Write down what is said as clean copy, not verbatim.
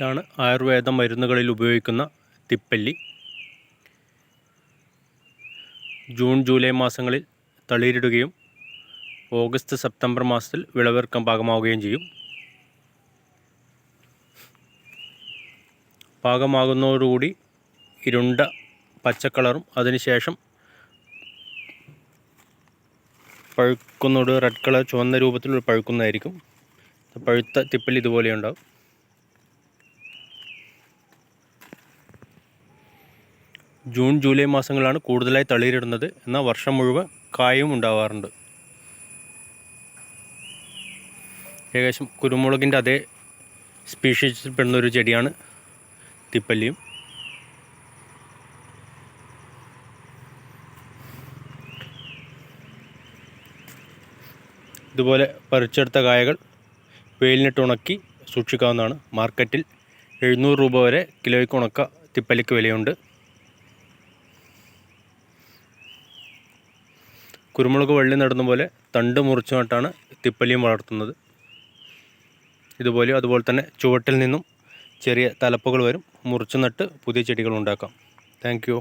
ഇതാണ് ആയുർവേദ മരുന്നുകളിൽ ഉപയോഗിക്കുന്ന തിപ്പല്ലി. June July മാസങ്ങളിൽ തളിരിടുകയും ഓഗസ്റ്റ് സെപ്റ്റംബർ മാസത്തിൽ വിളവെടുക്കാൻ പാകമാവുകയും ചെയ്യും. പാകമാകുന്നതോടുകൂടി ഇരുണ്ട പച്ചക്കളറും അതിനുശേഷം പഴുക്കുന്നതോട് റെഡ് കളർ ചുവന്ന രൂപത്തിൽ പഴുക്കുന്നതായിരിക്കും. പഴുത്ത തിപ്പല്ലി ഇതുപോലെ ഉണ്ടാവും. ജൂൺ ജൂലൈ മാസങ്ങളാണ് കൂടുതലായി തളിരിടുന്നത്. എന്നാൽ വർഷം മുഴുവൻ കായും ഉണ്ടാവാറുണ്ട്. ഏകദേശം കുരുമുളകിൻ്റെ അതേ സ്പീഷീസിൽ പെടുന്ന ഒരു ചെടിയാണ് തിപ്പല്ലിയും. ഇതുപോലെ പറിച്ചെടുത്ത കായകൾ വെയിലിനിട്ട് ഉണക്കി സൂക്ഷിക്കാവുന്നതാണ്. മാർക്കറ്റിൽ 700 രൂപ വരെ കിലോയ്ക്ക് ഉണക്ക തിപ്പല്ലിക്ക് വിലയുണ്ട്. കുരുമുളക് വള്ളി നടുന്ന പോലെ തണ്ട് മുറിച്ചു നട്ടാണ് തിപ്പല്ലിയും വളർത്തുന്നത്. അതുപോലെ തന്നെ ചുവട്ടിൽ നിന്നും ചെറിയ തലപ്പുകൾ വരും. മുറിച്ചു നട്ട് പുതിയ ചെടികൾ ഉണ്ടാക്കാം. Thank you.